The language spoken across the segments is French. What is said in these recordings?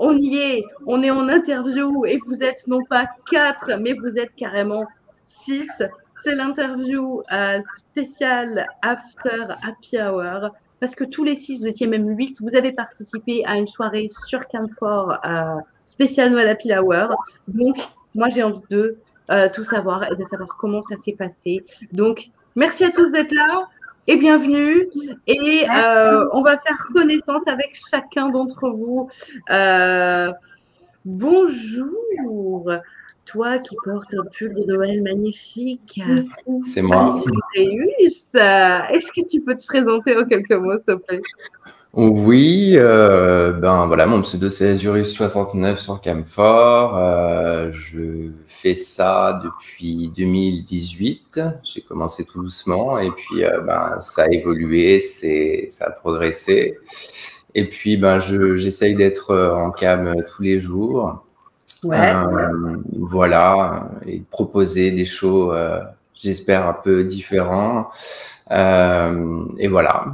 On y est, on est en interview et vous êtes non pas 4, mais vous êtes carrément 6. C'est l'interview spéciale After Happy Hour parce que tous les 6, vous étiez même 8, vous avez participé à une soirée sur Camphor spéciale Noël Happy Hour. Donc, moi, j'ai envie de tout savoir et de savoir comment ça s'est passé. Donc, merci à tous d'être là et bienvenue. Et on va faire connaissance avec chacun d'entre vous. Bonjour, toi qui portes un pull de Noël magnifique. C'est moi. Andréus, est-ce que tu peux te présenter en quelques mots, s'il te plaît? Oui, ben voilà, mon pseudo c'est Azurus69 sur Camphor. Je fais ça depuis 2018. J'ai commencé tout doucement et puis ben ça a évolué, ça a progressé. Et puis ben j'essaye d'être en cam tous les jours. Ouais. Voilà, et de proposer des shows, j'espère un peu différents. Et voilà.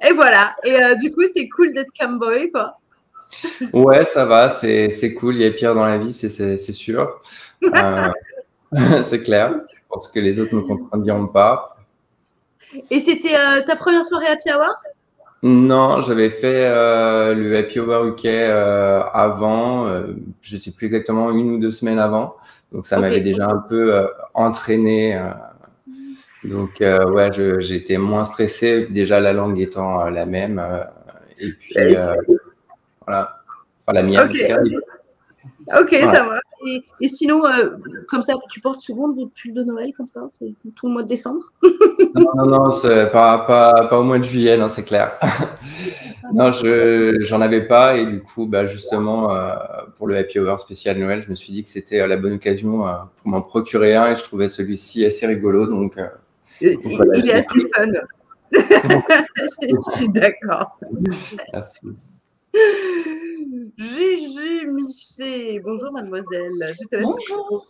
Et voilà. Et du coup, c'est cool d'être camboy, quoi. Ouais, ça va, c'est cool. Il y a pire dans la vie, c'est sûr. C'est clair. Je pense que les autres ne me contrediront pas. Et c'était ta première soirée Happy Hour? Non, j'avais fait le Happy Hour UK avant, je sais plus exactement, 1 ou 2 semaines avant. Donc ça m'avait déjà un peu entraîné. Donc ouais, j'étais moins stressé, déjà la langue étant la même. Et puis voilà, enfin la mienne en tout cas. Ok, voilà. Ça va. Et sinon, comme ça, tu portes souvent des pulls de Noël comme ça? C'est tout le mois de décembre? Non, c'est pas au mois de juillet, non, c'est clair. Non, j'en avais pas et du coup, bah, justement, pour le Happy Hour spécial Noël, je me suis dit que c'était la bonne occasion pour m'en procurer un et je trouvais celui-ci assez rigolo. Donc, voilà, il est assez fun. Je suis d'accord. Merci. Juju Miché, bonjour mademoiselle. Je te laisse bonjour.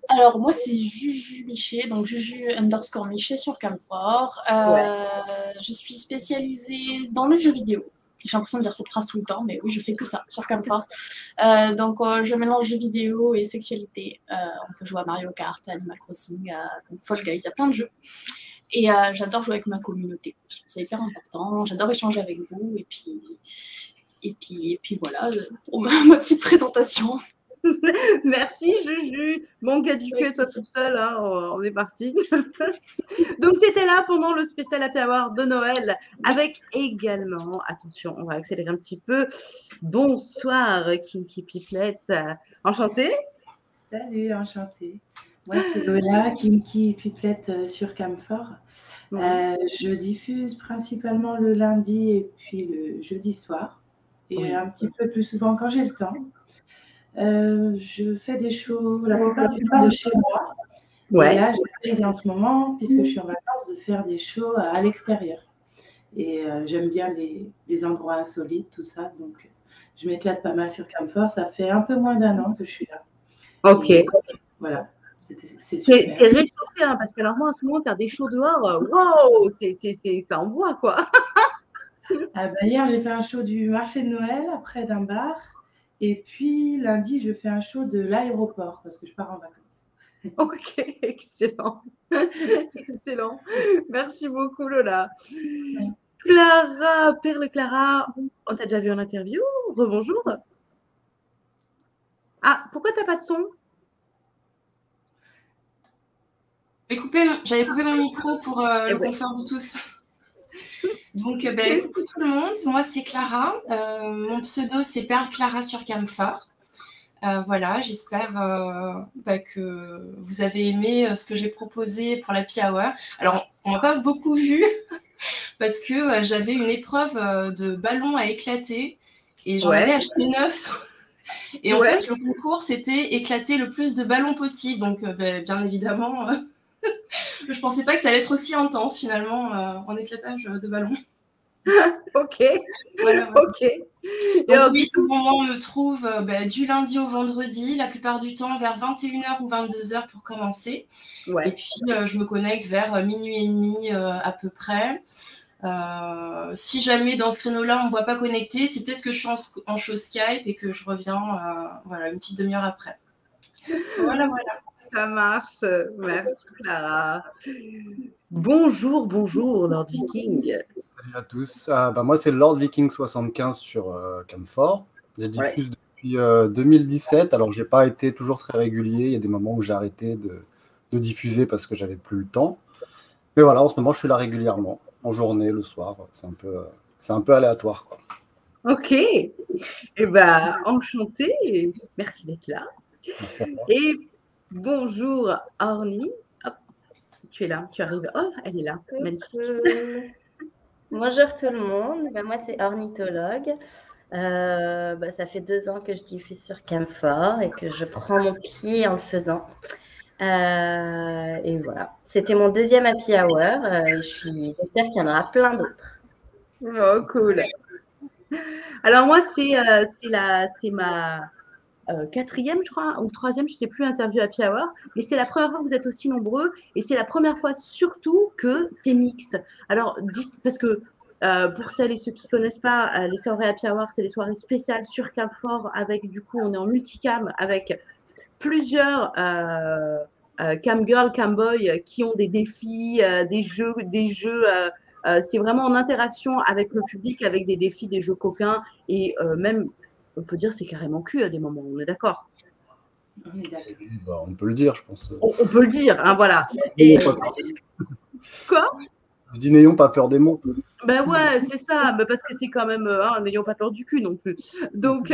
Alors moi c'est Juju Miché, donc Juju_Miché sur Camphor. Je suis spécialisée dans le jeu vidéo. J'ai l'impression de dire cette phrase tout le temps, mais oui, je fais que ça sur Camphor. Donc je mélange jeux vidéo et sexualité. On peut jouer à Mario Kart, à Animal Crossing, à Fall Guys, à plein de jeux. Et j'adore jouer avec ma communauté. C'est hyper important. J'adore échanger avec vous. Et puis voilà, pour ma petite présentation. Merci Juju. Bon, Gaduquet, toi tout seul, hein, on est parti. Donc, tu étais là pendant le spécial Happy Hour de Noël avec également, attention, on va accélérer un petit peu. Bonsoir, Kinky Pipelette. Enchantée? Salut, enchantée. Moi, c'est Lola, Kinky Pipelette sur Camphor. Je diffuse principalement le lundi et puis le jeudi soir. Et un petit peu plus souvent quand j'ai le temps. Je fais des shows la plupart du temps de chez moi. Et là, j'essaye en ce moment, puisque je suis en vacances, de faire des shows à l'extérieur. Et j'aime bien les endroits insolites, tout ça. Donc, je m'éclate pas mal sur Camphor. Ça fait un peu moins d'1 an que je suis là. Ok. Et voilà. C'est super. T'es réchauffée, hein, parce que alors moi, en ce moment, faire des shows dehors, wow, ça envoie, quoi. Hier, j'ai fait un show du marché de Noël, après d'un bar. Et puis, lundi, je fais un show de l'aéroport, parce que je pars en vacances. Ok, excellent. Excellent. Merci beaucoup, Lola. Clara, Perle Clara, on t'a déjà vu en interview? Rebonjour. Ah, pourquoi t'as pas de son? J'avais coupé mon micro pour le confort de tous. Donc, coucou tout le monde, moi c'est Clara, mon pseudo c'est Perle Clara sur Camphor. Voilà, j'espère que vous avez aimé ce que j'ai proposé pour l'Happy Hour. Alors, on m'a pas beaucoup vu parce que j'avais une épreuve de ballon à éclater et j'en avais acheté 9. Et en fait, le concours, c'était éclater le plus de ballons possible. Donc, bien évidemment, je pensais pas que ça allait être aussi intense finalement en éclatage de ballons. Ok. Voilà. Ok. Et alors, oui, on me trouve du lundi au vendredi, la plupart du temps vers 21h ou 22h pour commencer. Et puis, je me connecte vers minuit et demi à peu près. Si jamais dans ce créneau-là, on ne me voit pas connecté, c'est peut-être que je suis en show Skype et que je reviens voilà, une petite demi-heure après. Voilà. Ça marche. Merci, Clara. Bonjour, Lord Viking. Salut à tous. Moi, c'est Lord Viking 75 sur Camphor. Je diffuse depuis 2017. Alors, je n'ai pas été toujours très régulier. Il y a des moments où j'ai arrêté de diffuser parce que j'avais plus le temps. Mais voilà, en ce moment, je suis là régulièrement, en journée, le soir. C'est un peu aléatoire, quoi. Ok. Eh ben, enchanté. Merci d'être là. Merci à toi. Et bonjour, Orny. Hop, tu es là, tu arrives. Oh, elle est là. Magnifique. Bonjour tout le monde. Moi, c'est ornithologue. Ça fait 2 ans que je diffuse sur Camphor et que je prends mon pied en le faisant. Et voilà, c'était mon 2e happy hour. J'espère qu'il y en aura plein d'autres. Oh, cool. Alors moi, c'est ma 4e, je crois, ou 3e, je ne sais plus, interview happy hour. Mais c'est la première fois que vous êtes aussi nombreux et c'est la première fois surtout que c'est mixte. Alors, dites, parce que pour celles et ceux qui ne connaissent pas, les soirées happy hour, c'est les soirées spéciales sur Camphor avec, du coup, on est en multicam avec plusieurs cam girl, cam boy qui ont des défis, des jeux. C'est vraiment en interaction avec le public, avec des défis, des jeux coquins et même, on peut dire, c'est carrément cul à des moments. On est d'accord? On peut le dire, je pense. On peut le dire, hein, voilà. Et... Quoi? Je dis n'ayons pas peur des mots. Ben ouais, c'est ça, parce que c'est quand même, n'ayons pas peur du cul non plus. Donc,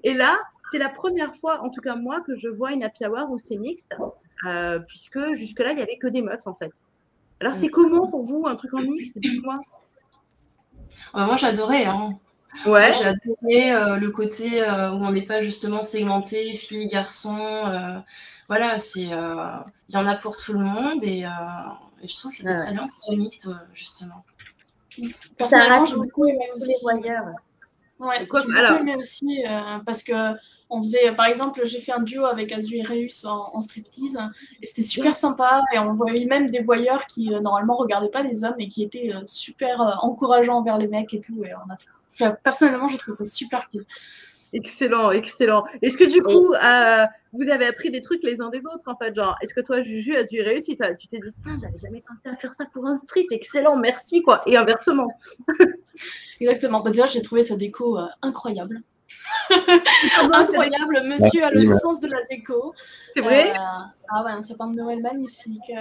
et là, c'est la première fois, en tout cas moi, que je vois une happy hour où c'est mixte, puisque jusque-là, il n'y avait que des meufs, en fait. Alors, c'est comment pour vous, un truc en mixte? Dites-moi. Moi, j'adorais. Hein. Ouais. Moi, j'ai adoré le côté où on n'est pas justement segmenté, filles, garçons. Voilà, il y en a pour tout le monde et je trouve que c'était très bien ce mixte, justement. Personnellement, j'ai beaucoup aimé aussi. Les voyeurs. Ouais, j'ai beaucoup aimé aussi parce que on faisait, par exemple, j'ai fait un duo avec Azureus en striptease et c'était super sympa et on voyait même des voyeurs qui normalement regardaient pas les hommes et qui étaient super encourageants envers les mecs et tout. Et personnellement, je trouve ça super cool. Excellent, excellent. Est-ce que du coup, vous avez appris des trucs les uns des autres en fait, genre, est-ce que toi, Juju, Azureus, tu t'es dit, putain, j'avais jamais pensé à faire ça pour un strip, excellent, merci quoi, et inversement. Exactement. Déjà, j'ai trouvé sa déco incroyable. Incroyable, monsieur a le sens de la déco. C'est vrai? Un sapin de Noël magnifique,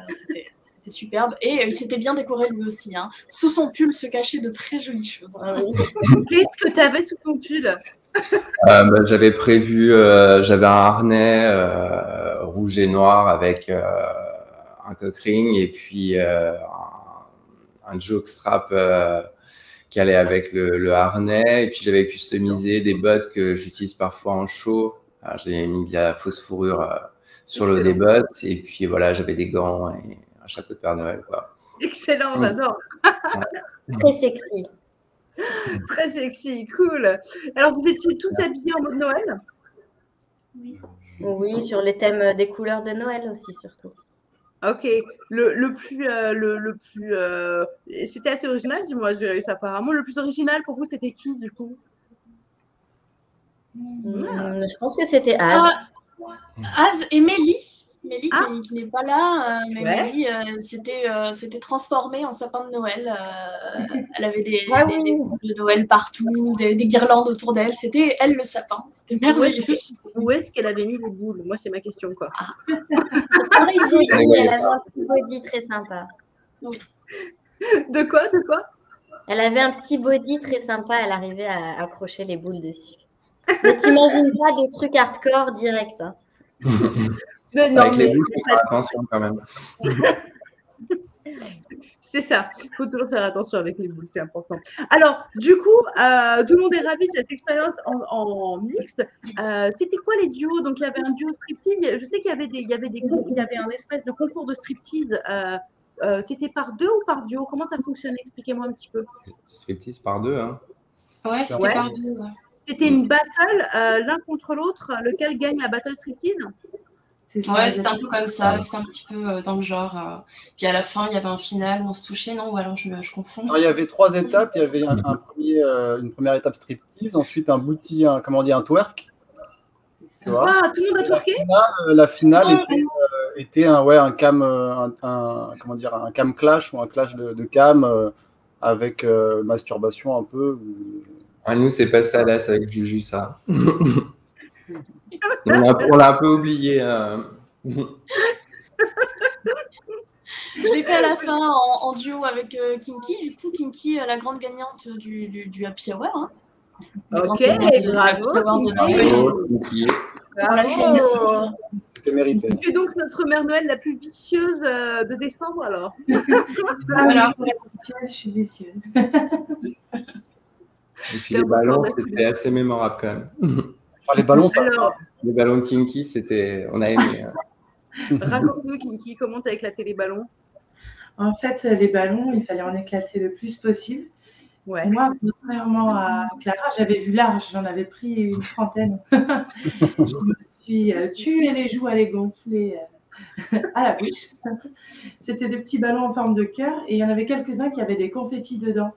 c'était superbe. Et il s'était bien décoré lui aussi. Hein. Sous son pull se cachaient de très jolies choses. Qu'est-ce que tu avais sous ton pull? J'avais prévu, j'avais un harnais rouge et noir avec un cockring et puis un jockstrap qui allait avec le harnais. Et puis j'avais customisé des bottes que j'utilise parfois en show. J'ai mis de la fausse fourrure sur le des bottes. Et puis voilà, j'avais des gants et un chapeau de Père Noël, quoi. Excellent, j'adore. Très sexy. Très sexy, cool. Alors, vous étiez tous habillés en mode Noël? Oui, sur les thèmes des couleurs de Noël aussi, surtout. Ok. C'était assez original, dis-moi, j'ai réussi apparemment. Le plus original pour vous, c'était qui, du coup? Je pense que c'était Az. Az et Mélie. Mélie qui n'est pas là, mais Mélie s'était transformée en sapin de Noël. Elle avait des boules de Noël partout, des guirlandes autour d'elle. C'était elle le sapin. C'était merveilleux. Où est-ce qu'elle avait mis les boules? Moi, c'est ma question, quoi. Elle avait un petit body très sympa. Oui. De quoi? Elle avait un petit body très sympa. Elle arrivait à accrocher les boules dessus. Ne t'imagine pas des trucs hardcore direct. Hein. Avec les boules, il faut faire attention quand même. C'est ça, il faut toujours faire attention avec les boules, c'est important. Alors, du coup, tout le monde est ravi de cette expérience en mixte. C'était quoi les duos? Donc, il y avait un duo striptease. Je sais qu'il y avait un espèce de concours de striptease. C'était par 2 ou par duo? Comment ça fonctionnait? Expliquez-moi un petit peu. Striptease par 2, hein? Ouais, c'était par 2. Ouais. C'était une battle, l'un contre l'autre, lequel gagne la battle striptease? Ouais, c'était un peu comme ça, c'était un petit peu dans le genre. Puis à la fin, il y avait un final, on se touchait, non? Ou alors je confonds. Alors, il y avait 3 étapes. Il y avait une première étape striptease, ensuite un booty, un twerk. Tu vois. Ah, tout le monde a twerké? La finale était un cam, un cam clash ou un clash de cam avec masturbation un peu. Ah, nous, c'est pas ça, là, c'est avec Juju, ça. On l'a un peu oublié. Je l'ai fait à la fin en duo avec Kinky. Du coup, Kinky, la grande gagnante du Happy Hour. Hein. Ok, bravo. Kinky. On la félicite. C'était mérité. Tu es donc notre mère Noël la plus vicieuse de décembre, alors. Voilà, je suis vicieuse. Et puis les ballons, c'était assez mémorable quand même. Ah, les ballons, les ballons Kinky, on a aimé. Raconte-nous, Kinky, comment tu as éclaté les ballons? En fait, les ballons, il fallait en éclater le plus possible. Ouais. Moi, contrairement à Clara, j'avais vu large, j'en avais pris une trentaine. Je me suis tué les joues à les gonfler à la bouche. C'était des petits ballons en forme de cœur et il y en avait quelques-uns qui avaient des confettis dedans.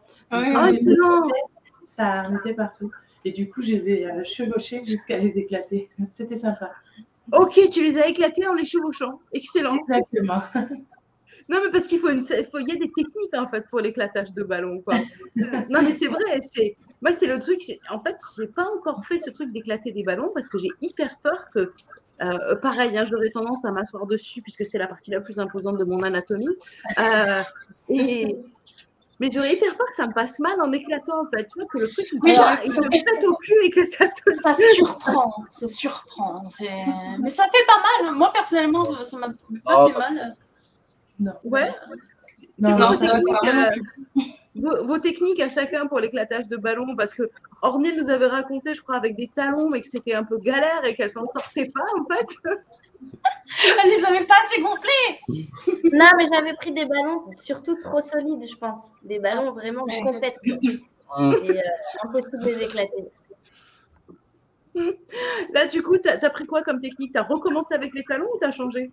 Ça en était partout. Et du coup, je les ai chevauchés jusqu'à les éclater. C'était sympa. Ok, tu les as éclatés en les chevauchant. Excellent. Exactement. Non, mais parce qu'il y a des techniques en fait pour l'éclatage de ballons. Quoi. Non, mais c'est vrai. Moi, c'est le truc. En fait, je n'ai pas encore fait ce truc d'éclater des ballons parce que j'ai hyper peur que. Pareil, hein, j'aurais tendance à m'asseoir dessus puisque c'est la partie la plus imposante de mon anatomie. Mais j'aurais hyper peur que ça me passe mal en éclatant, en fait. Tu vois, que le truc, il se pète au cul et que ça surprend. Ça surprend. Mais ça fait pas mal. Moi, personnellement, ça m'a pas fait mal. Non. Ouais. Non, vos techniques à chacun pour l'éclatage de ballons, parce que Ornée nous avait raconté, je crois, avec des talons, mais que c'était un peu galère et qu'elle s'en sortait pas, en fait. Elle les avait pas assez gonflés. Non, mais j'avais pris des ballons surtout trop solides, je pense. Des ballons vraiment complètes. Et impossible de les éclater. Là, du coup, tu as pris quoi comme technique? Tu as recommencé avec les talons ou tu as changé?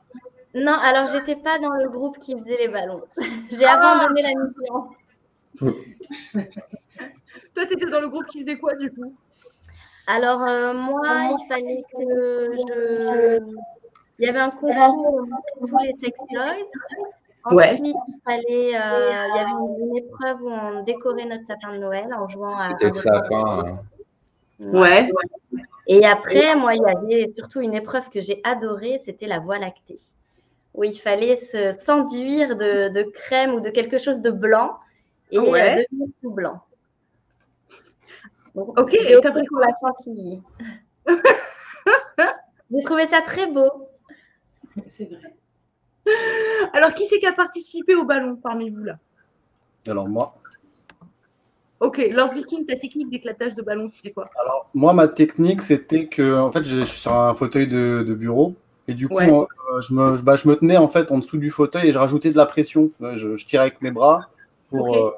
Non, alors j'étais pas dans le groupe qui faisait les ballons. J'ai abandonné la mission. Toi, tu étais dans le groupe qui faisait quoi, du coup? Alors, moi, il fallait que il y avait un concours pour tous les sex toys. Ensuite, il fallait, il y avait une épreuve où on décorait notre sapin de Noël en jouant à. C'était le sapin. Ouais. Et après, moi, il y avait surtout une épreuve que j'ai adorée, c'était la Voie lactée, où il fallait s'enduire de crème ou de quelque chose de blanc et devenir tout blanc. Donc, ok, j'ai opté pour la chantilly. J'ai trouvé ça très beau. C'est vrai. Alors, qui c'est qui a participé au ballon parmi vous là? Alors moi. Ok, Lord Viking, ta technique d'éclatage de ballon, c'était quoi? Alors moi, ma technique, c'était que en fait, je suis sur un fauteuil de bureau et du coup, je me tenais en fait en dessous du fauteuil et je rajoutais de la pression. Je tirais avec mes bras pour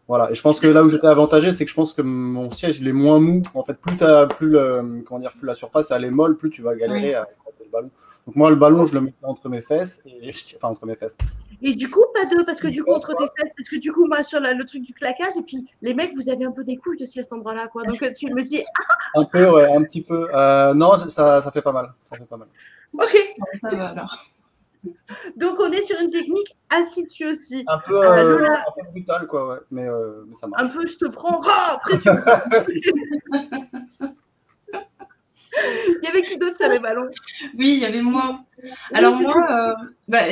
voilà. Et je pense que là où j'étais avantagé, c'est que je pense que mon siège il est moins mou. En fait, plus la surface elle est molle, plus tu vas galérer à éclater le ballon. Donc moi, le ballon, je le mettais entre mes fesses entre mes fesses. Et du coup, parce que du coup, entre tes fesses, parce que du coup, moi, sur le truc du claquage, et puis les mecs, vous avez un peu des couilles aussi à cet endroit-là, quoi. Donc tu me dis, un peu, ouais, un petit peu. Non, ça fait pas mal. Ça fait pas mal. Ok. Ça va alors. Donc on est sur une technique assiduée aussi. Un peu brutal, quoi, ouais. Mais ça marche. Un peu, je te prends, pression. Il y avait qui d'autre sur les ballons? Oui, il y avait moi. Alors moi,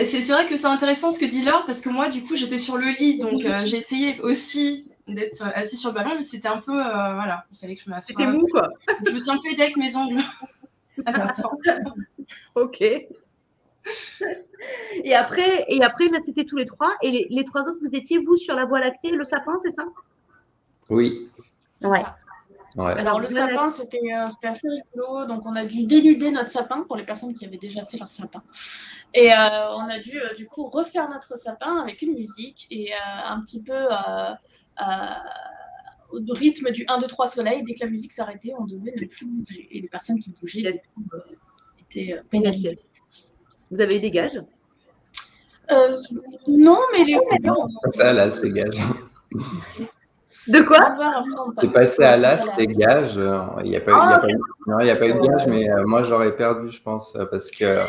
c'est vrai que c'est intéressant ce que dit Laure, parce que moi, du coup, j'étais sur le lit, donc j'ai essayé aussi d'être assis sur le ballon, mais c'était un peu, voilà, il fallait que je m'assoie. C'était mou, quoi. Je me suis un peu aidée avec mes ongles. Ok. Et après, là, c'était tous les trois, et les trois autres, vous étiez, vous, sur la Voie lactée, le sapin, c'est ça? Oui. Ouais. Ouais. Alors, le sapin, c'était assez rigolo. Donc, on a dû dénuder notre sapin pour les personnes qui avaient déjà fait leur sapin. Et on a dû, du coup, refaire notre sapin avec une musique et un petit peu au rythme du 1, 2, 3 soleil. Dès que la musique s'arrêtait, on devait ne plus bouger. Et les personnes qui bougeaient étaient pénalisées. Vous avez eu des gages? Non, mais les Ça, là, c'est gage. De quoi? C'est passé à l'as, les gages. Il n'y a pas eu de gage, mais moi, j'aurais perdu, je pense, parce que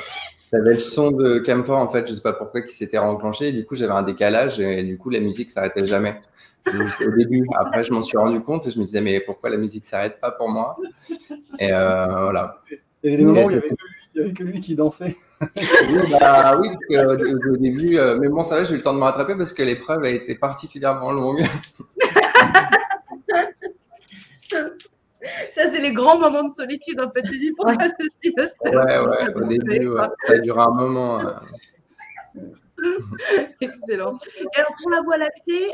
j'avais le son de Camphor, en fait, je ne sais pas pourquoi, qui s'était renclenché. Et du coup, j'avais un décalage et du coup, la musique ne s'arrêtait jamais. Donc, au début, après, je m'en suis rendu compte et je me disais, mais pourquoi la musique ne s'arrête pas pour moi? Et voilà. Et des moments où il n'y avait que lui qui dansait. Oui, parce qu'au début, mais bon, ça va, j'ai eu le temps de me rattraper parce que l'épreuve a été particulièrement longue. Ça, c'est les grands moments de solitude, en fait. Tu dis, pourquoi je suis le seul? Ouais, au début, ça a duré un moment. Excellent. Et alors, pour la Voie lactée,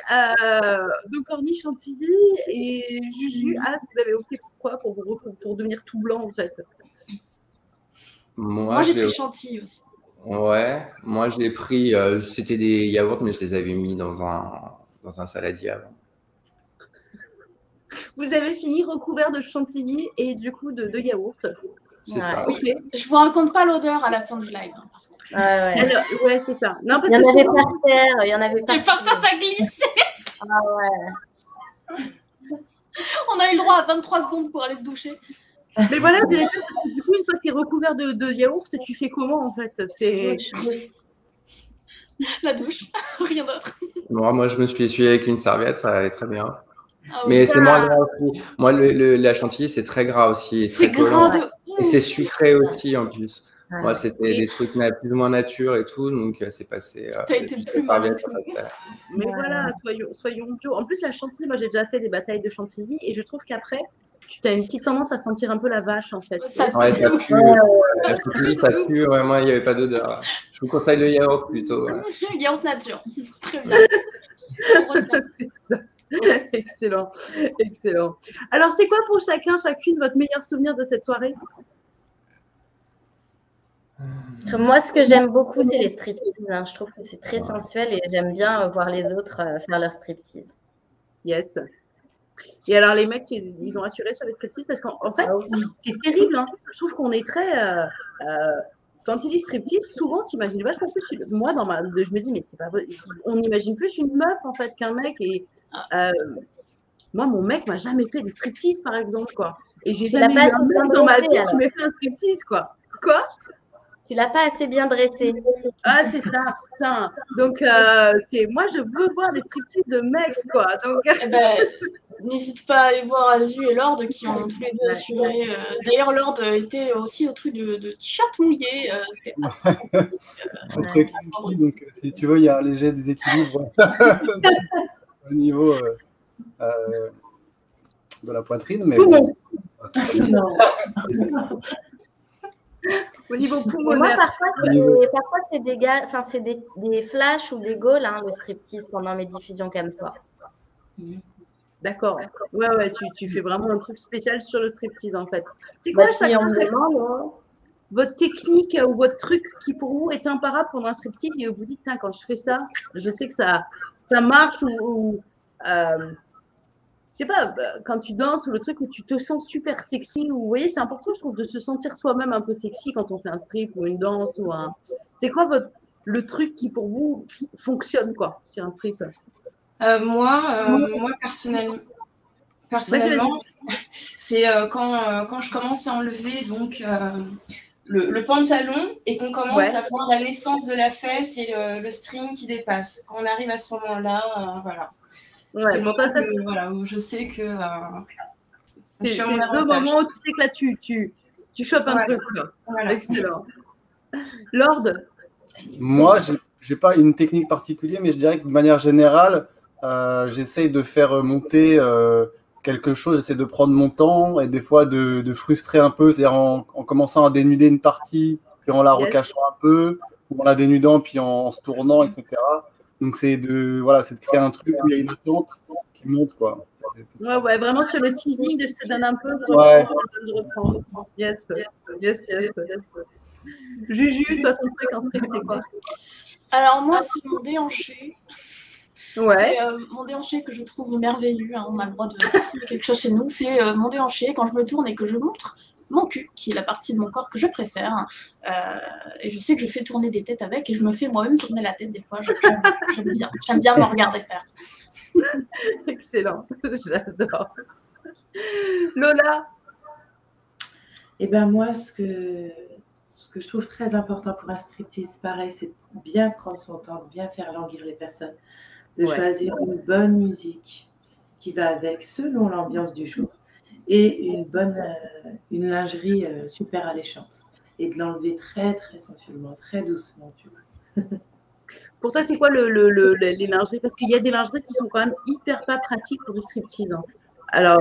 donc Orny, Chantilly et Juju, vous avez opté pour quoi pour devenir tout blanc, en fait? Moi, j'ai pris Chantilly aussi. Ouais, moi, j'ai pris, c'était des yaourts, mais je les avais mis dans un saladier avant. Vous avez fini recouvert de chantilly et du coup de yaourt. C'est ça. Oui. Okay. Je vous raconte pas l'odeur à la fin du live. Ouais, c'est ça. Non, parce il y en avait par terre. Il y en avait par terre, ça glissait. Ah ouais. On a eu le droit à 23 secondes pour aller se doucher. Mais voilà, du coup, une fois que tu es recouvert de yaourt, tu fais comment en fait? C'est la douche, rien d'autre. Moi, je me suis essuyé avec une serviette, ça allait très bien. Ah oui. Mais c'est moins gras aussi. Moi, la chantilly, c'est très gras aussi. C'est gras de ouf. Et c'est sucré aussi en plus. Ouais. Moi, c'était des trucs plus ou moins nature et tout, donc c'est passé. T'as été plus mal. Mais voilà, soyons bio. En plus, la chantilly, moi, j'ai déjà fait des batailles de chantilly et je trouve qu'après, tu as une petite tendance à sentir un peu la vache en fait. Ça pue. La chantilly, ça pue. Ouais, moi, il n'y avait pas d'odeur. Je vous conseille le yaourt plutôt. Ouais. Yaourt nature. Très bien. Excellent. Alors, c'est quoi pour chacune, votre meilleur souvenir de cette soirée? Moi, ce que j'aime beaucoup, c'est les striptease. Je trouve que c'est très sensuel et j'aime bien voir les autres faire leur striptease. Yes. Et alors, les mecs, ils ont assuré sur les striptease parce qu'en fait, c'est terrible. Hein. Je trouve qu'on est très… quand il dit striptease, souvent, tu imagines vachement plus… Moi, je me dis, mais c'est pas vrai. On imagine plus une meuf, en fait, qu'un mec. Et moi, mon mec m'a jamais fait des striptease, par exemple, quoi. Et j'ai jamais eu un mec dans ma vie qui m'a fait un striptease, quoi. Quoi? Tu l'as pas assez bien dressé. Ah, c'est ça, putain. Donc, moi, je veux voir des striptease de mecs, quoi. Donc… n'hésite pas à aller voir Azu et Lord qui ont tous les deux assuré. D'ailleurs, Lord était aussi au truc de t-shirt mouillé. C'était donc, si tu veux, il y a un léger déséquilibre au niveau de la poitrine. Mais non. Au niveau pulmonaire. Moi, parfois c'est des flashs ou des goals, le striptease pendant mes diffusions Camphor. D'accord. Ouais, tu fais vraiment un truc spécial sur le striptease, en fait. C'est quoi votre technique ou votre truc qui, pour vous, est imparable pendant un striptease et vous dites, quand je fais ça, je sais que ça marche ou je sais pas, quand tu danses ou le truc où tu te sens super sexy, ou vous voyez, c'est important, je trouve, de se sentir soi-même un peu sexy quand on fait un strip ou une danse ou un… C'est quoi le truc qui, pour vous, fonctionne, quoi, sur un strip? Moi, personnellement, c'est quand je commence à enlever donc le pantalon et qu'on commence à voir la naissance de la fesse et le string qui dépasse. Quand on arrive à ce moment-là, voilà. Ouais, c'est le moment où je sais que c'est le moment où tu sais que là tu chopes un truc. Voilà. Excellent. Lord? Moi, j'ai pas une technique particulière, mais je dirais que de manière générale, j'essaye de faire monter quelque chose, j'essaie de prendre mon temps et des fois de frustrer un peu, c'est-à-dire en commençant à dénuder une partie, puis en la recachant un peu, ou en la dénudant, puis en se tournant, etc. Donc, c'est de créer un truc où il y a une attente qui monte, quoi. Ouais, vraiment sur le teasing, je te donne un peu, je reprends. Yes. Juju, toi, ton truc en strip, c'est quoi? Alors, moi, c'est mon déhanché. Ouais. C'est mon déhanché que je trouve merveilleux. On a le droit de consommer quelque chose chez nous. C'est mon déhanché quand je me tourne et que je montre mon cul, qui est la partie de mon corps que je préfère. Et je sais que je fais tourner des têtes avec et je me fais moi-même tourner la tête des fois. J'aime bien me regarder faire. Excellent, j'adore. Lola? Eh bien, moi, ce que je trouve très important pour un striptease, pareil, c'est bien prendre son temps, bien faire languir les personnes, de choisir une bonne musique qui va avec selon l'ambiance du jour et une lingerie super alléchante et de l'enlever très, très sensuellement, très doucement, tu vois. Pour toi, c'est quoi les lingeries? Parce qu'il y a des lingeries qui sont quand même hyper pas pratiques pour du striptease. Hein. Alors,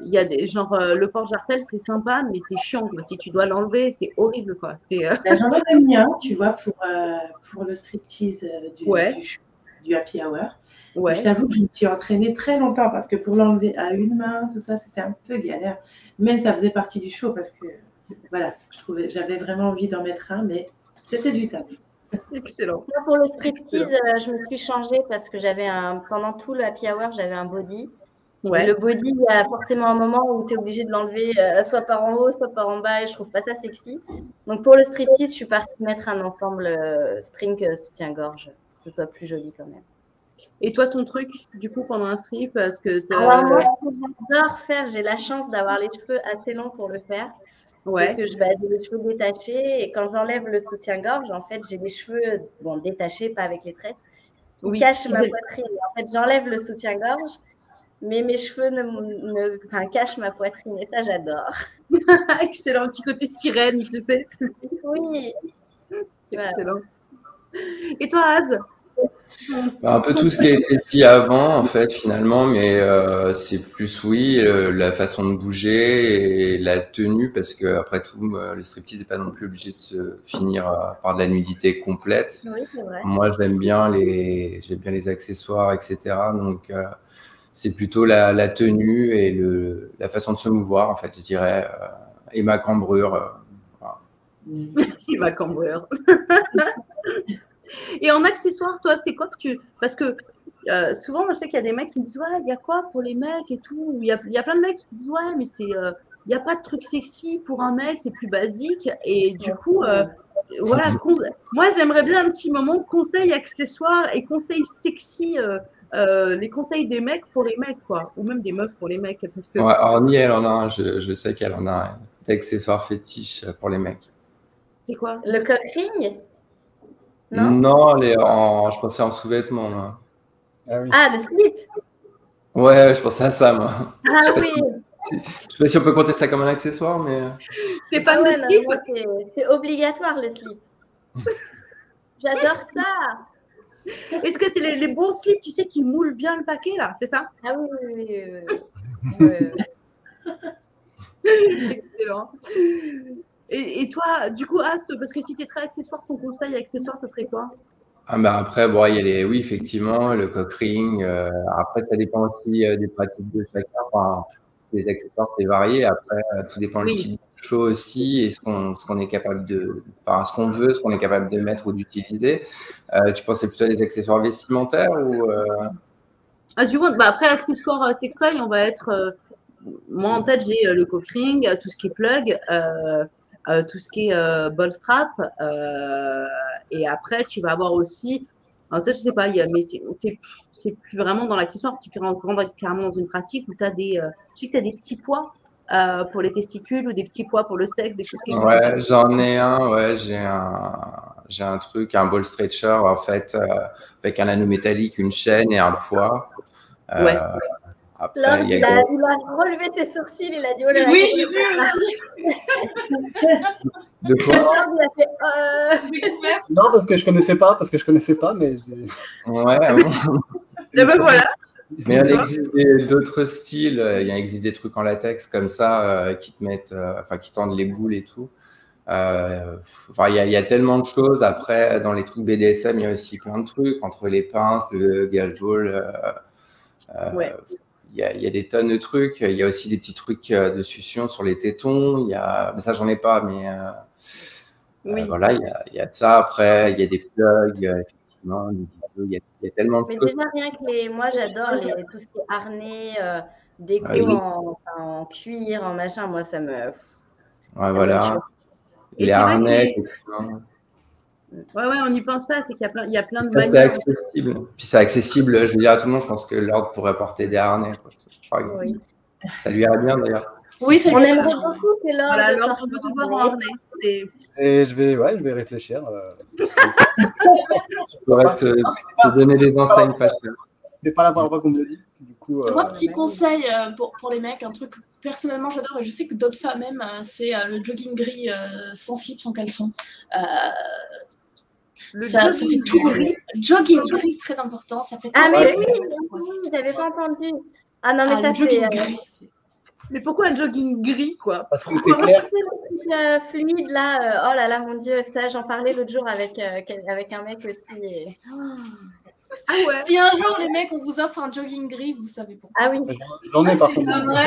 il y a des genre le porte-jartel, c'est sympa, mais c'est chiant. Quoi. Si tu dois l'enlever, c'est horrible. Quoi. J'en avais mis un, tu vois, pour le striptease du happy hour. Ouais. Je t'avoue que je me suis entraînée très longtemps parce que pour l'enlever à une main, tout ça, c'était un peu galère. Mais ça faisait partie du show parce que, voilà, j'avais vraiment envie d'en mettre un, mais c'était du taf. Excellent. Moi, pour le striptease, je me suis changée parce que pendant tout le happy hour, j'avais un body. Ouais. Le body, il y a forcément un moment où tu es obligé de l'enlever soit par en haut, soit par en bas, et je trouve pas ça sexy. Donc pour le striptease, je suis partie mettre un ensemble string soutien-gorge, que ce soit plus joli quand même. Et toi, ton truc, du coup, pendant un strip, parce que alors moi, j'adore faire, j'ai la chance d'avoir les cheveux assez longs pour le faire. Ouais. Parce que j'ai les cheveux détachés et quand j'enlève le soutien-gorge, en fait, j'ai des cheveux détachés, pas avec les tresses, qui cachent ma poitrine. En fait, j'enlève le soutien-gorge, mais mes cheveux cachent ma poitrine et ça, j'adore. Excellent, petit côté sirène, tu sais. Oui. Excellent. Et toi, Az? Un peu tout ce qui a été dit avant, en fait, finalement, mais c'est plus, la façon de bouger et la tenue, parce que après tout, le striptease n'est pas non plus obligé de se finir par de la nudité complète. Oui, c'est vrai. Moi, j'aime bien les accessoires, etc. Donc, c'est plutôt la tenue et la façon de se mouvoir, en fait, je dirais, et ma cambrure. Et ma cambrure. Et en accessoires, toi, c'est quoi que tu… Parce que souvent, je sais qu'il y a des mecs qui me disent « Ouais, il y a quoi pour les mecs et tout ?» Il y a plein de mecs qui disent « Ouais, mais il n'y a pas de truc sexy pour un mec, c'est plus basique. » Et du coup, voilà, moi, j'aimerais bien un petit moment conseils accessoires et conseils sexy, les conseils des mecs pour les mecs, quoi. Ou même des meufs pour les mecs. Parce que… Ouais, Orny, elle en a un, je sais qu'elle en a un d'accessoires fétiches pour les mecs. C'est quoi? Le cock ring? Non, je pensais en sous-vêtements, moi. Ah, le slip? Ouais, je pensais à ça, moi. Ah oui. Je sais pas si on peut compter ça comme un accessoire, mais… T'es fan de slip? C'est obligatoire, le slip. J'adore ça. Est-ce que c'est les bons slips, tu sais, qui moulent bien le paquet, là? C'est ça? Ah oui. Excellent. Et toi, du coup, Ast, parce que si tu es très accessoire, ton conseil accessoire, ça serait quoi? Après, il y a oui, effectivement, le cock ring. Après, ça dépend aussi des pratiques de chacun. Enfin, les accessoires, c'est varié. Après, tout dépend du type de show aussi et ce qu'on est capable ce qu'on veut, ce qu'on est capable de mettre ou d'utiliser. Tu pensais plutôt à des accessoires vestimentaires ou après, accessoires sextoy, on va être… moi, en tête, j'ai le cock ring, tout ce qui est plug, tout ce qui est ball strap. Et après, tu vas avoir aussi… Alors ça, je sais pas, mais c'est plus vraiment dans l'accessoire. Tu rentres carrément dans une pratique où tu as je sais que tu as des petits poids pour les testicules ou des petits poids pour le sexe, des choses qui existent. Ouais, j'en ai un. J'ai un truc, un ball stretcher, en fait, avec un anneau métallique, une chaîne et un poids. Après, Lord, il a relevé ses sourcils, il a dit « Oh là là !» Oui, j'ai vu aussi. De quoi? Lord, il a fait Non, parce que je connaissais pas, mais… Ouais, Et ben voilà. Mais il existe d'autres styles. Il existe des trucs en latex comme ça qui te mettent, qui tendent les boules et tout. Il y a tellement de choses. Après, dans les trucs BDSM, il y a aussi plein de trucs entre les pinces, le gage-ball. Il y a des tonnes de trucs. Il y a aussi des petits trucs de succion sur les tétons. Mais ça, j'en ai pas. Mais voilà, il y a de ça. Après, il y a des plugs, effectivement. Il y a tellement de choses. Mais déjà, rien que moi, j'adore tout ce qui est harnais, déco en cuir, en machin. Moi, ça me… Ouais, voilà. Et Les c'est vrai harnais. Ouais, on n'y pense pas, c'est qu'il y a plein de Ça, c'est manières. accessible. Puis c'est accessible, je veux dire à tout le monde, je pense que l'ordre pourrait porter des harnais, quoi, par exemple. Oui. Ça lui irait bien d'ailleurs. Oui, On aimerait beaucoup que l'ordre Voilà, l'ordre, sorte on peut tout voir en en harnais. Et je vais réfléchir. Je pourrais te donner des enseignes pas chères. C'est pas la première fois qu'on me le dit. Du coup, Moi, petit conseil pour les mecs, un truc que personnellement j'adore, et je sais que d'autres femmes aiment, c'est le jogging gris sans slip, sans caleçon. Ça fait tout gris. Jogging gris, très important. Ça fait ah, mais oui, j'avais pas entendu. Ah non, mais ça c'est. Mais pourquoi un jogging gris, quoi? Parce que c'est clair. Fluide, là. Oh là là, mon Dieu, ça, j'en parlais l'autre jour avec un mec aussi. Et... Ah ouais. Si un jour, les mecs, on vous offre un jogging gris, vous savez pourquoi. Ah oui. J'en ai par C'est contre. pas vrai.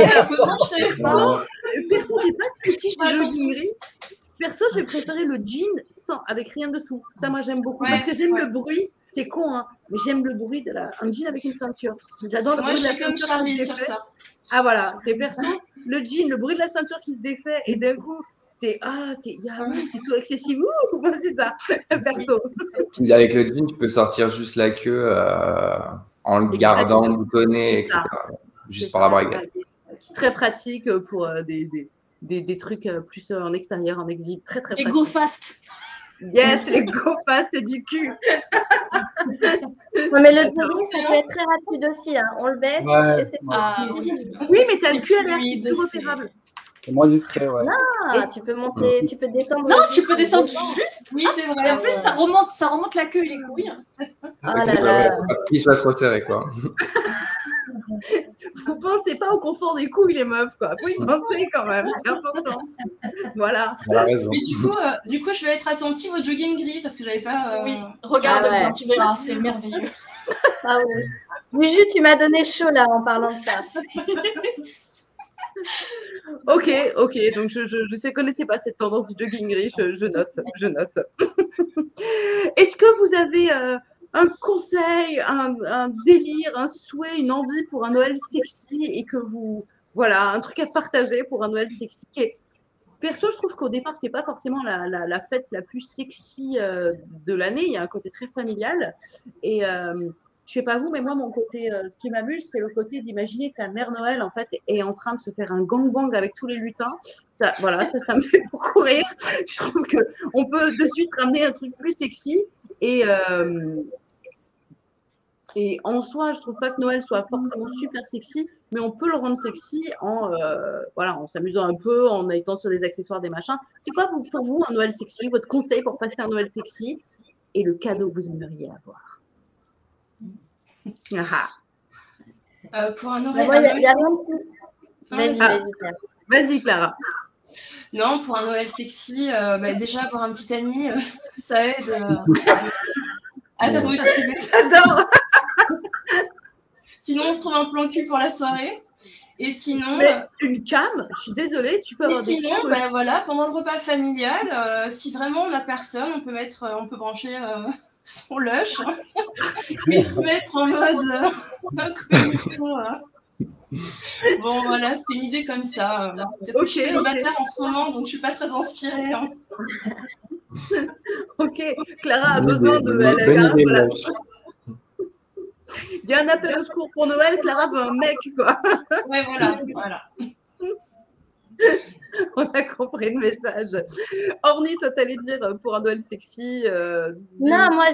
Perso, j'ai pas de fétiche de jogging gris. Perso, j'ai préféré le jean avec rien dessous. Ça, moi, j'aime beaucoup. Parce que j'aime le bruit. C'est con, hein. Mais j'aime le bruit un jean avec une ceinture. J'adore le bruit de la ceinture. Moi, je suis comme Charlie sur ça. Ah voilà, c'est perso. Le jean, le bruit de la ceinture qui se défait. Et d'un coup, c'est tout accessible. Moi, c'est ça, perso. Puis avec le jean, tu peux sortir juste la queue en le gardant boutonné, etc. Juste par la braguette. Très pratique pour des trucs plus en extérieur, en exhibe. Très, très pratique. Et go fast. Yes, les go fast du cul. Non, mais le jogging, ça peut être très rapide aussi. Hein. On le baisse et c'est oui, mais t'as le cul à l'air plus repérable. C'est moins discret, ouais. Non, tu peux monter, tu peux descendre. Non, tu peux descendre juste. Oui, c'est vrai. Et en plus, ça remonte la queue et les couilles. Ah là là. Pas qu'il soit trop serré, quoi. Vous pensez pas au confort des couilles, les meufs, quoi. Faut y penser quand même, c'est important. Voilà. Mais du coup, je vais être attentive au jogging gris parce que j'avais pas. Oui, regarde, tu verras, c'est merveilleux. Ah oui. Juju, tu m'as donné chaud là en parlant de ça. Ok, donc je ne connaissais pas cette tendance du jogging gris, je note. Est-ce que vous avez un conseil, un délire, un souhait, une envie pour un Noël sexy et que voilà, un truc à partager pour un Noël sexy perso, je trouve qu'au départ, c'est pas forcément la fête la plus sexy de l'année, il y a un côté très familial et je sais pas vous, mais moi, mon côté, ce qui m'amuse, c'est le côté d'imaginer que ta mère Noël, en fait, est en train de se faire un gangbang avec tous les lutins. Ça me fait beaucoup rire. Je trouve qu'on peut de suite ramener un truc plus sexy. Et en soi, je trouve pas que Noël soit forcément super sexy, mais on peut le rendre sexy en s'amusant un peu, en étant sur des accessoires, des machins. C'est quoi pour vous un Noël sexy, votre conseil pour passer un Noël sexy et le cadeau que vous aimeriez avoir? Pour un Noël. Vas-y, Clara. Non, pour un Noël sexy, déjà avoir un petit ami, ça aide à se motiver. J'adore. Sinon, on se trouve un plan cul pour la soirée. Et sinon. Une cam, je suis désolée, tu peux avoir sinon, pendant le repas familial, si vraiment on n'a personne, on peut brancher son lush et se mettre en mode Bon, voilà, c'est une idée comme ça. Parce que je suis célibataire en ce moment, donc je suis pas très inspirée. Hein. Ok, Clara a besoin de... Il y a un appel au secours pour Noël, Clara veut un mec, quoi. Ouais, voilà. On a compris le message. Orny, toi, t'allais dire pour un Noël sexy. Non, moi,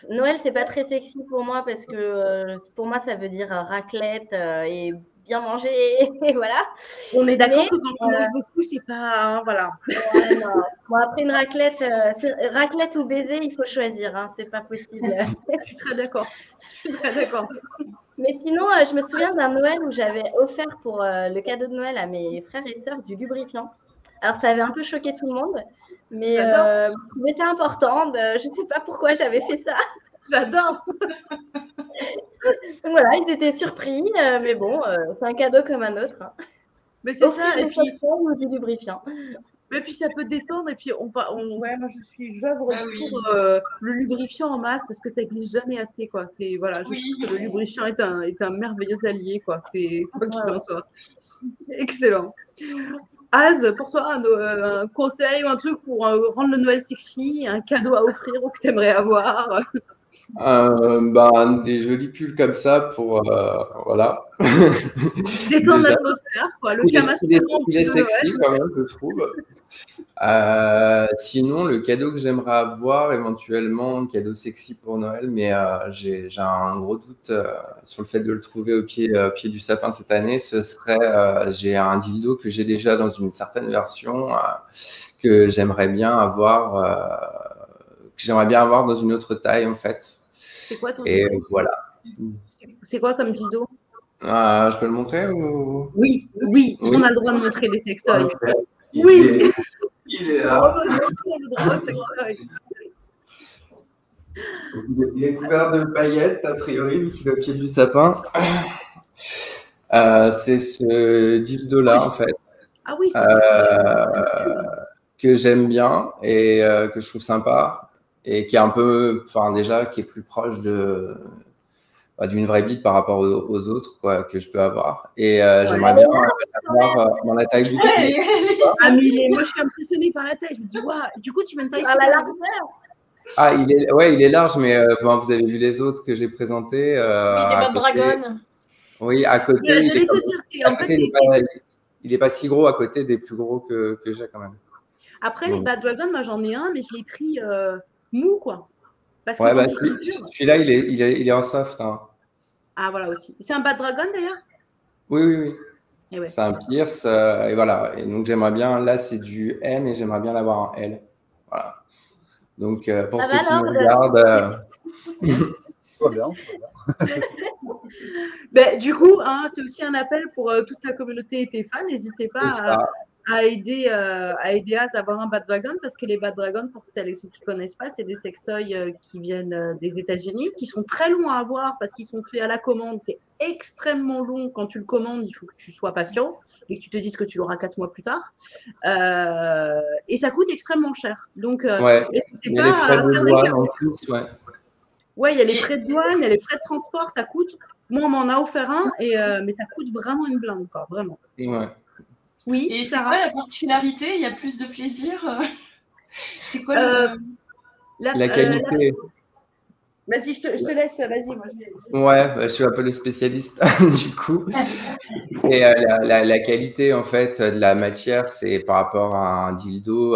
Noël, c'est pas très sexy pour moi parce que pour moi, ça veut dire raclette et bien manger. Et voilà. On est d'accord que quand on mange beaucoup, c'est pas. Voilà. Ouais, non. Bon, après une raclette, raclette ou baiser, il faut choisir. Hein, c'est pas possible. Je suis très d'accord. Mais sinon, je me souviens d'un Noël où j'avais offert pour le cadeau de Noël à mes frères et sœurs du lubrifiant. Alors, ça avait un peu choqué tout le monde, mais c'est important. Je ne sais pas pourquoi j'avais fait ça. J'adore. Donc voilà, ils étaient surpris, mais bon, c'est un cadeau comme un autre. Hein. Mais c'est ça, et puis ou du lubrifiant. Et puis ça peut détendre, et puis moi j'œuvre pour le lubrifiant en masse parce que ça glisse jamais assez, quoi. C'est je trouve que le lubrifiant est un merveilleux allié, quoi. C'est quoi qu'il en soit. Excellent. Az, pour toi, un conseil ou un truc pour rendre le Noël sexy, un cadeau à offrir ou que tu aimerais avoir? Des jolis pulls comme ça pour voilà. Détendre l'atmosphère, quoi. Le il est sexy quand même, je trouve. Sinon, le cadeau que j'aimerais avoir, éventuellement, un cadeau sexy pour Noël, mais j'ai un gros doute sur le fait de le trouver au pied du sapin cette année. Ce serait, j'ai un dildo que j'ai déjà dans une certaine version que j'aimerais bien avoir dans une autre taille en fait. C'est quoi ton dildo? Et voilà. C'est quoi comme dildo? Je peux le montrer ou... Oui, on a le droit de montrer des sextoys. Oui. Il est là. Il est couvert de paillettes, a priori, vu qu'il est au pied du sapin. C'est ce dildo-là, en fait. Ah oui, que j'aime bien et que je trouve sympa et qui est un peu, enfin déjà, qui est plus proche d'une vraie bite par rapport aux autres quoi, que je peux avoir. Et j'aimerais bien avoir dans la taille du pied. Ah, mais moi, je suis impressionnée par la taille. Je me dis, waouh, du coup, tu mets une taille par la largeur. Ah, il est large, mais vous avez vu les autres que j'ai présentés. Oui, des Bad Dragon. Oui, à côté. Il n'est pas si gros à côté des plus gros que j'ai quand même. Après, les Bad Dragon, moi, j'en ai un, mais je l'ai pris mou, quoi. Parce que celui-là, il est en soft. Hein. Ah, voilà aussi. C'est un Bad Dragon, d'ailleurs? Oui. Et ouais. C'est un Pierce, et voilà. Et donc, j'aimerais bien, là, c'est du M, et j'aimerais bien l'avoir en L. Voilà. Donc, pour ceux qui me regardent... Du coup, hein, c'est aussi un appel pour toute ta communauté et tes fans. N'hésitez pas à aider Az à avoir un Bad Dragon, parce que les Bad Dragon, pour celles et ceux qui ne connaissent pas, c'est des sextoys qui viennent des États-Unis, qui sont très longs à avoir parce qu'ils sont faits à la commande. C'est extrêmement long quand tu le commandes. Il faut que tu sois patient et que tu te dises que tu l'auras 4 mois plus tard. Et ça coûte extrêmement cher. Donc, il y a les frais de douane en plus, Ouais, il y a les frais de douane, il y a les frais de transport, ça coûte. Moi, on m'en a offert un, mais ça coûte vraiment une blinde, quoi, vraiment. Ouais. Oui. Et c'est quoi la particularité? Il y a plus de plaisir? C'est quoi la qualité? Vas-y, je te laisse. Vas-y, moi je vais. Ouais, je suis un peu le spécialiste du coup. Et la qualité en fait de la matière, c'est par rapport à un dildo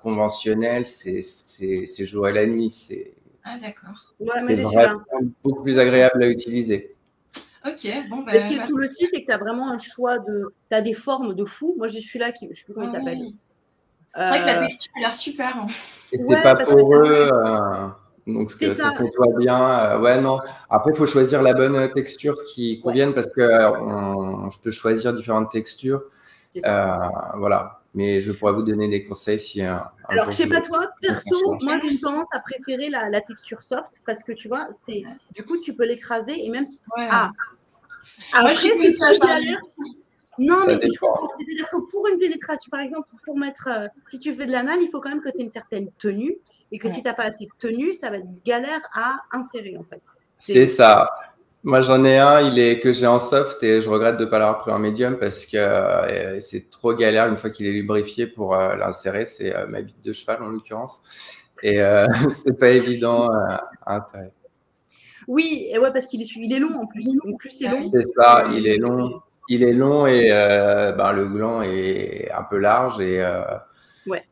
conventionnel, c'est jour et la nuit. Ah d'accord. C'est vraiment beaucoup plus agréable à utiliser. Ok, bon ben. Ce qui est cool aussi, c'est que tu as vraiment un choix de. Tu as des formes de fou. Moi, j'ai celui-là qui. Je ne sais plus comment il s'appelle. C'est vrai que la texture a l'air super. Hein. Et c'est pas poreux. Donc, ça se nettoie bien. Ouais, non. Après, il faut choisir la bonne texture qui convienne parce que je peux choisir différentes textures. Voilà. Mais je pourrais vous donner des conseils si alors, je sais pas toi, perso, moi j'ai une tendance à préférer la texture soft parce que tu vois, du coup tu peux l'écraser et même si. Après, c'est galère. Non, mais c'est-à-dire que pour une pénétration, par exemple, pour mettre, si tu fais de l'anal, il faut quand même que tu aies une certaine tenue et que si tu n'as pas assez de tenue, ça va être galère à insérer en fait. C'est ça. Moi, j'en ai un, que j'ai en soft et je regrette de ne pas l'avoir pris en médium parce que c'est trop galère une fois qu'il est lubrifié pour l'insérer. C'est ma bite de cheval en l'occurrence. Et c'est pas évident à insérer. Oui, et ouais, parce qu'il est long en plus. Donc, plus c'est long. C'est ça, il est long. Il est long et le gland est un peu large et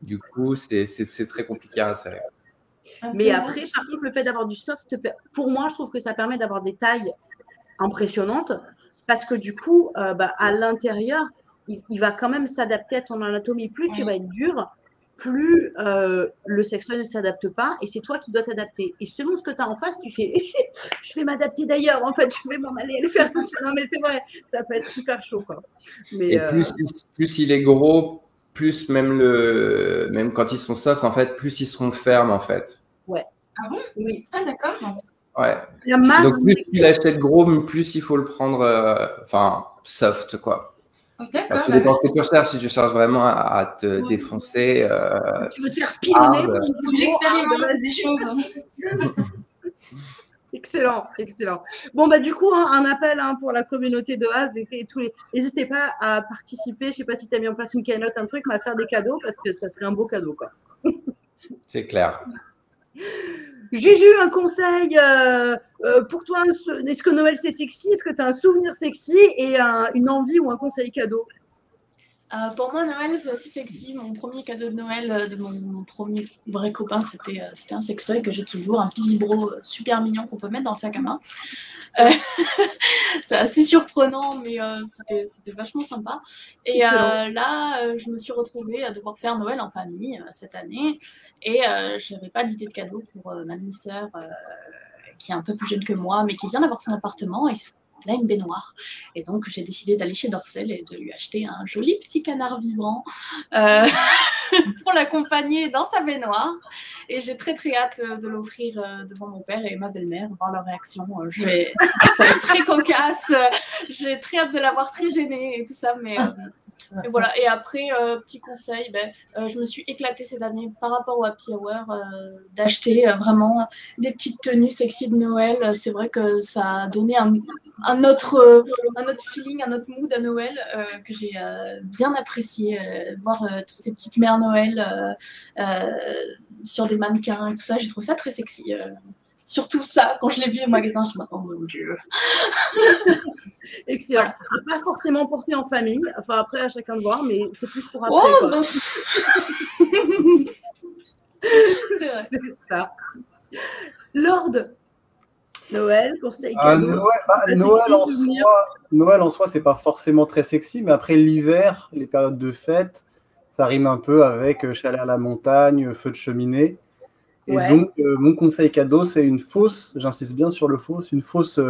du coup, c'est très compliqué à insérer. Mais après, par contre, le fait d'avoir du soft, pour moi, je trouve que ça permet d'avoir des tailles impressionnantes parce que du coup, à l'intérieur, il va quand même s'adapter à ton anatomie. Plus tu vas être dur, plus le sextoy ne s'adapte pas et c'est toi qui dois t'adapter. Et selon ce que tu as en face, tu fais je vais m'adapter d'ailleurs, en fait, je vais m'en aller le faire. Non, mais c'est vrai, ça peut être super chaud. Quoi. Mais, et plus il est gros, plus même quand ils sont soft, en fait, plus ils seront fermes, en fait. Ouais. Ah bon? Oui. Ah d'accord. Ouais. Donc plus tu l'achètes gros, plus il faut le prendre soft, quoi. D'accord. Tu dépenses ce que tu recherches. Si tu cherches vraiment à te défoncer. Tu veux te faire pilonner. Faut que j'expérimente des choses. Excellent, excellent. Bon, bah, du coup, hein, un appel pour la communauté de Oise et tous les. N'hésitez pas à participer. Je ne sais pas si tu as mis en place une keynote, un truc, mais à faire des cadeaux parce que ça serait un beau cadeau, quoi. C'est clair. Juju, un conseil pour toi. Est-ce que Noël, c'est sexy? Est-ce que tu as un souvenir sexy et une envie ou un conseil cadeau? Pour moi, Noël, c'est assez sexy. Mon premier cadeau de Noël de mon premier vrai copain, c'était un sextoy que j'ai toujours, un petit vibro super mignon qu'on peut mettre dans le sac à main. C'est assez surprenant, mais c'était vachement sympa. Et là, je me suis retrouvée à devoir faire Noël en famille cette année. Et je n'avais pas d'idée de cadeau pour ma demi-sœur, qui est un peu plus jeune que moi, mais qui vient d'avoir son appartement. Et elle a une baignoire. Et donc, j'ai décidé d'aller chez Dorsel et de lui acheter un joli petit canard vibrant pour l'accompagner dans sa baignoire. Et j'ai très, très hâte de l'offrir devant mon père et ma belle-mère, voir leur réaction. Ça va être très cocasse. J'ai très hâte de l'avoir très gênée et tout ça, mais... Et voilà. Et après, petit conseil, je me suis éclatée cette année par rapport au Happy Hour d'acheter vraiment des petites tenues sexy de Noël. C'est vrai que ça a donné un autre feeling, un autre mood à Noël que j'ai bien apprécié. Voir toutes ces petites mères Noël sur des mannequins et tout ça, j'ai trouvé ça très sexy. Surtout ça, quand je l'ai vu au magasin, je me dis, oh mon Dieu. Excellent. Pas forcément porté en famille. Enfin, après, à chacun de voir, mais c'est plus pour après. Oh, quoi. C'est vrai. C'est ça. Lord, Noël, conseil cadeau. Noël en soi, c'est pas forcément très sexy, mais après l'hiver, les périodes de fête, ça rime un peu avec chalet à la montagne, feu de cheminée. Et donc, mon conseil cadeau, c'est une fausse, j'insiste bien sur le fausse, une fausse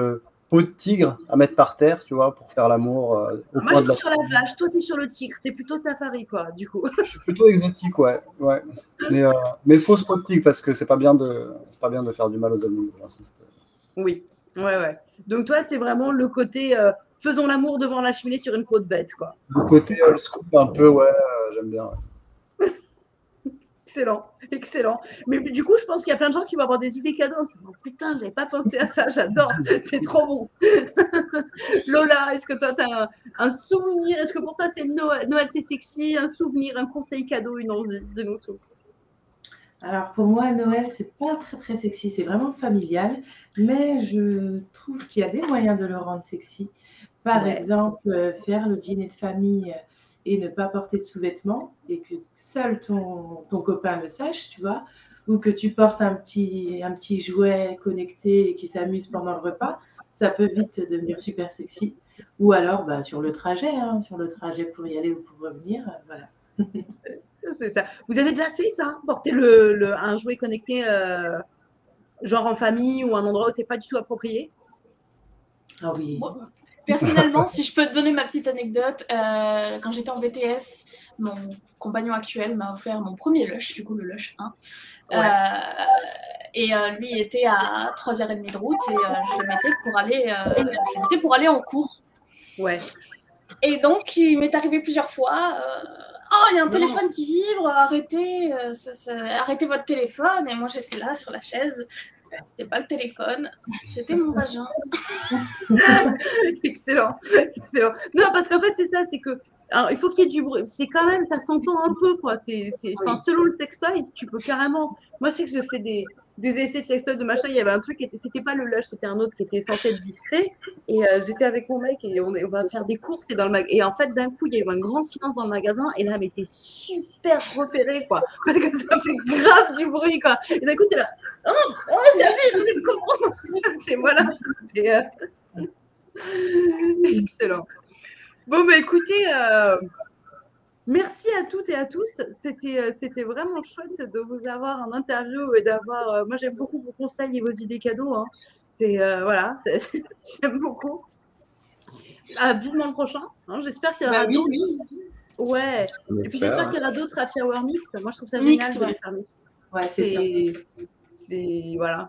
peau de tigre à mettre par terre, tu vois, pour faire l'amour au coin de la... Moi, je suis sur la vache, toi, tu es sur le tigre. Tu es plutôt safari, quoi, du coup. Je suis plutôt exotique, ouais. Mais fausse peau de tigre, parce que c'est pas bien de faire du mal aux animaux, j'insiste. Oui, ouais. Donc, toi, c'est vraiment le côté faisons l'amour devant la cheminée sur une peau de bête, quoi. Le côté old school, un peu, j'aime bien, ouais. Excellent. Mais du coup, je pense qu'il y a plein de gens qui vont avoir des idées cadeaux. Oh, putain, j'avais pas pensé à ça, j'adore, c'est trop bon. Lola, est-ce que toi, tu as un souvenir? Est-ce que pour toi, c'est Noël, c'est sexy, un souvenir, un conseil cadeau, une envie? Dis-nous tout. Alors, pour moi, Noël, c'est pas très, très sexy, c'est vraiment familial, mais je trouve qu'il y a des moyens de le rendre sexy. Par exemple, faire le dîner de famille et ne pas porter de sous-vêtements et que seul ton copain le sache, tu vois, ou que tu portes un petit jouet connecté et qui s'amuse pendant le repas, ça peut vite devenir super sexy. Ou alors sur le trajet pour y aller ou pour revenir, voilà. C'est ça. Vous avez déjà fait ça, porter un jouet connecté genre en famille ou un endroit où c'est pas du tout approprié? Ah oui. Bon. Personnellement, si je peux te donner ma petite anecdote, quand j'étais en BTS, mon compagnon actuel m'a offert mon premier Lush, du coup le Lush 1. Et lui était à 3h30 de route et je le mettais pour aller en cours. Ouais. Et donc, il m'est arrivé plusieurs fois, oh, il y a un téléphone qui vibre, arrêtez votre téléphone. Et moi, j'étais là sur la chaise. C'était pas le téléphone, c'était mon vagin. Excellent. Non, parce qu'en fait, c'est ça, c'est que alors, il faut qu'il y ait du bruit. C'est quand même, ça s'entend un peu, quoi. Enfin, selon le sextoy, tu peux carrément. Moi, je sais que je fais des essais de sextoy de machin. Il y avait un truc c'était pas le Lush, c'était un autre qui était censé être discret. Et j'étais avec mon mec et on va faire des courses et et en fait, d'un coup, il y a eu un grand silence dans le magasin et là, mais t'es super repéré, quoi. Parce que ça fait grave du bruit, quoi. Et d'un coup, t'es là. Oh, j'arrive, je comprends. Voilà. Excellent. Bon, écoutez, merci à toutes et à tous. C'était vraiment chouette de vous avoir en interview et d'avoir. Moi, j'aime beaucoup vos conseils et vos idées cadeaux. Hein. J'aime beaucoup. Vivement le prochain. Hein, j'espère qu'il y aura d'autres. Oui. Ouais. Et puis j'espère qu'il y aura d'autres Happy Hour mixtes. Moi, je trouve ça génial de les faire mixtes. Ouais,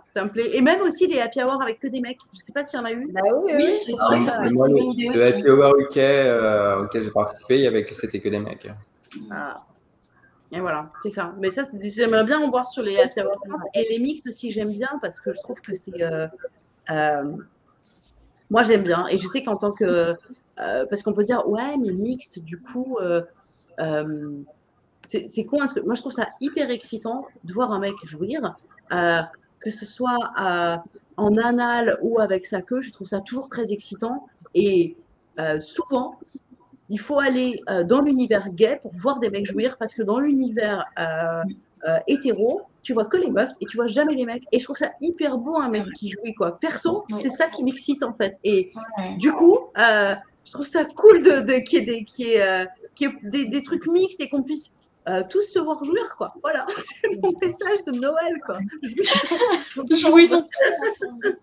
ça me plaît. Et même aussi les Happy Hour avec que des mecs. Je ne sais pas s'il y en a eu. Oui, c'est sûr. Moi, le Happy Hour auquel j'ai participé, c'était que des mecs. Et voilà, c'est ça. Mais ça, j'aimerais bien en voir sur les Happy Hour et les mixtes aussi, j'aime bien parce que je trouve que Moi, j'aime bien. Et je sais qu'en tant que... parce qu'on peut dire, ouais, mais mixte, du coup, c'est con. Moi, je trouve ça hyper excitant de voir un mec jouir, que ce soit en anal ou avec sa queue. Je trouve ça toujours très excitant. Et souvent, il faut aller dans l'univers gay pour voir des mecs jouir, parce que dans l'univers hétéro, tu vois que les meufs et tu vois jamais les mecs. Et je trouve ça hyper beau, un mec qui jouit, quoi. Perso, c'est ça qui m'excite, en fait. Et du coup, je trouve ça cool qu'il y ait des trucs mixtes et qu'on puisse tous se voir jouir, quoi. Voilà, c'est mon message de Noël, quoi. Jouissons tous ensemble.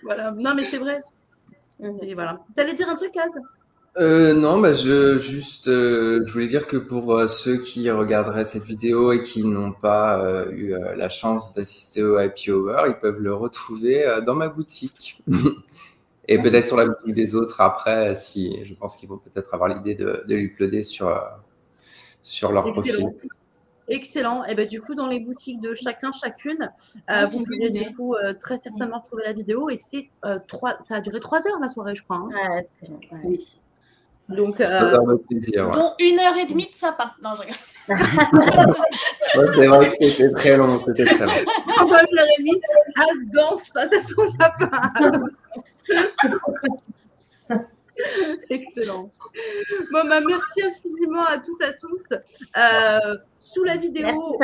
Voilà, non, mais c'est vrai. Voilà. T'allais dire un truc, Az? Non, bah je voulais dire que pour ceux qui regarderaient cette vidéo et qui n'ont pas eu la chance d'assister au Happy Hour, ils peuvent le retrouver dans ma boutique. Et peut-être sur la boutique des autres après, si je pense qu'ils vont peut-être avoir l'idée de l'uploader sur leur profil. Excellent. Et ben du coup, dans les boutiques de chacune, vous pouvez du coup très certainement retrouver la vidéo. Et c'est ça a duré 3 heures la soirée, je crois. Hein. Oui. Donc, plaisir, dont 1h30 de sapin. Non, je regarde. C'est vrai que c'était très long. Pendant 1h30, Az danse face à son sapin. Excellent. Bon, bah, merci infiniment à toutes, à tous. Sous la vidéo,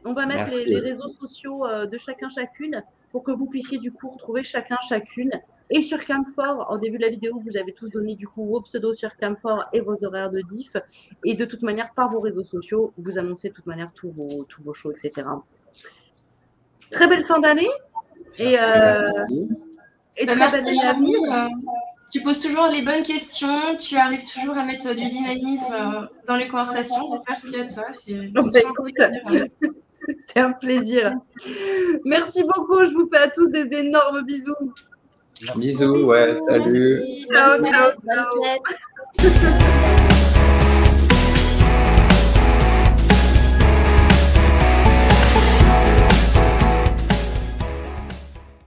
on va mettre les réseaux sociaux de chacune pour que vous puissiez du coup retrouver chacune. Et sur Camphor, en début de la vidéo, vous avez tous donné du coup vos pseudos sur Camphor et vos horaires de diff. Et de toute manière, par vos réseaux sociaux, vous annoncez de toute manière tous vos shows, etc. Très belle fin d'année. Et très merci, belle année. Tu poses toujours les bonnes questions, tu arrives toujours à mettre du dynamisme dans les conversations. Donc merci à toi. C'est un plaisir. Merci beaucoup. Je vous fais à tous des énormes bisous. Bisous, ouais, salut. Ciao.